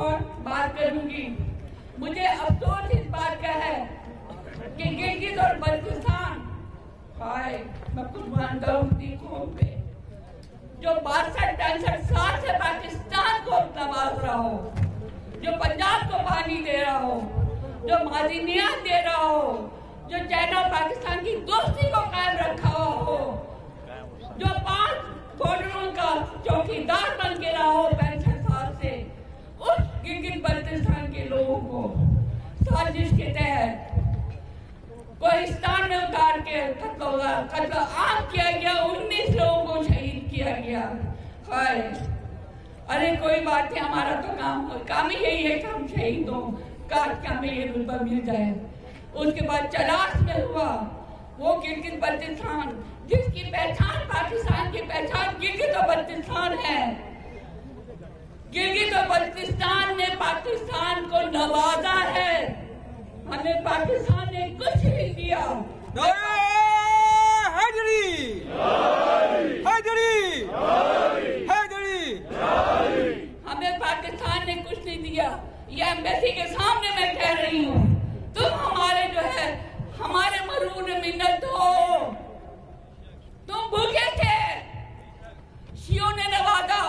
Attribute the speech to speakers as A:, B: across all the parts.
A: और बात करूंगी। मुझे अफसोस इस बात का है कि गिलगित और बल्तिस्तान, हाय मैं कुर्बान जाऊंगी कौम पे, जो 62-63 साल से पाकिस्तान को नवाज रहा हो, जो पंजाब को पानी दे रहा हो, जो मादनियात दे रहा हो, जो चाइना पाकिस्तान की दोस्ती को कायम रखा हो, जो 5 बॉर्डरों का चौकीदार बन के रहा हो 65 साल से, उस गिलगित बल्तिस्तान के लोगों को साजिश के तहत कोहिस्तान में उतार के कत्ल आम किया गया, 19 लोगों को शहीद किया गया। हाय अरे कोई बात है, हमारा तो काम ही यही है कि हम शहीदों का हमें ये रुतबा मिल जाए। उसके बाद चलास में हुआ वो गिलगित बल्तिस्तान, जिसकी पहचान पाकिस्तान की पहचान गिलगित और बल्तिस्तान है। गिलगित और बल्तिस्तान ने पाकिस्तान को नवाजा है, हमें पाकिस्तान ने कुछ नहीं दिया।
B: हैदरी हैदरी हैदरी,
A: हमें पाकिस्तान ने कुछ नहीं दिया। ये एम्बेसी के सामने मैं कह रही हूँ, तुम हमारे जो है हमारे मरून मिन्नत हो। तुम भूखे थे, शियों ने नवाजा,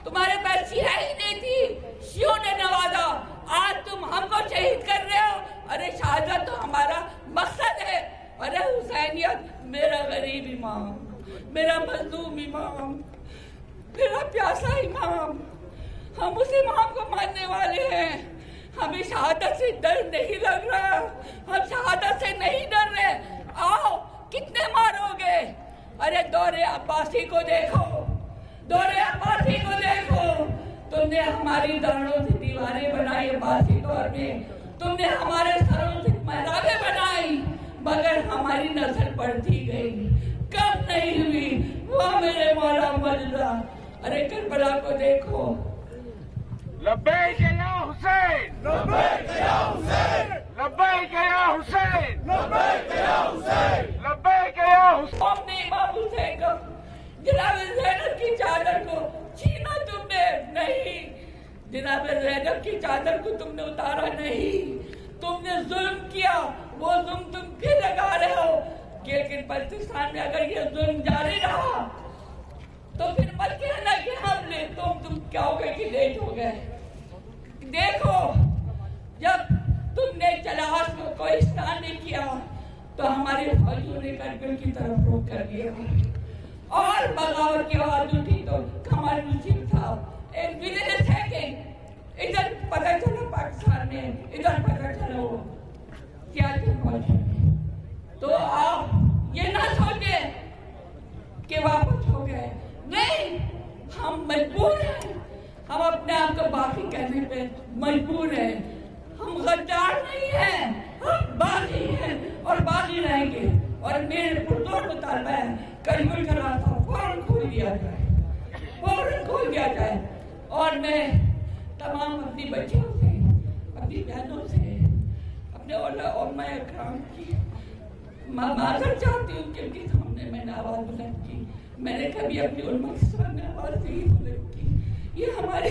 A: तुम्हारे पास सियाह ही नहीं थी, शियों ने नवाजा। आज तुम हमको शहीद कर रहे हो। अरे शहादत तो हमारा मकसद है। अरे हुसैनियत मेरा गरीब इमाम, मेरा मजलूम इमाम, मेरा प्यासा इमाम, हम उस इमाम को मानने वाले हैं। हमें शहादत से डर नहीं लग रहा, हम शहादत से नहीं डर रहे। आओ कितने मारोगे? अरे दौरे अब्बासी को देखो, दौरे अब्बासी को देखो। तुमने हमारी दाढ़ों से दीवारें बनाई अब्बासी दौर में, तुमने हमारे सरों से महराबें बनाई, मगर हमारी नस्ल बढ़ती गई, कब नहीं हुई। वो मेरे मौला मल्ला, अरे करबला को देखो।
B: लब्बैक या हुसैन,
C: लब्बैक या हुसैन,
B: लब्बैक या हुसैन,
C: लब्बैक या हुसैन,
B: लब्बैक या हुसैन।
A: हमने इमाम हुसैन को, जनाब ज़ैनब की चादर को छीना तुमने नहीं, जनाब ज़ैनब की चादर को तुमने उतारा नहीं, तुमने जुल्म किया। वो जुल्म तुम फिर लगा रहे हो। गिलगित बल्तिस्तान में अगर ये जुल्म जारी रहा तो फिर मत कहना कि हमने तुम क्या हो गए कि लेट हो गए। देखो जब तुमने चलास को कोहिस्तान ने किया तो हमारे फौजियों ने करगिल की तरफ रुख कर दिया और बगावत की आवाज उठी तो कमर नसीब था। एक विजिलेंस है कि इधर पता चला पाकिस्तान में, इधर पता चला वो क्या तो आप ये ना सोचे कि वापस हो गए, नहीं, हम मजबूर हैं, हम अपने आप को बाकी कहने पे मजबूर हैं। हम गद्दार नहीं हैं, हम बागी हैं और बागी रहेंगे। और मेरे पुरजोर मुतालबा है करगिल का रास्ता फौरन खोल दिया जाए, फौरन खोल दिया जाए। और मैं तमाम अपनी बच्चियों से, अपनी बहनों से, अपने और मैं काम की माजर चाहती हूँ क्योंकि सामने मैंने आवाज बुलंद की। मैंने कभी अपनी उम्र के सामने आवाज नहीं बुलंद की। ये हमारी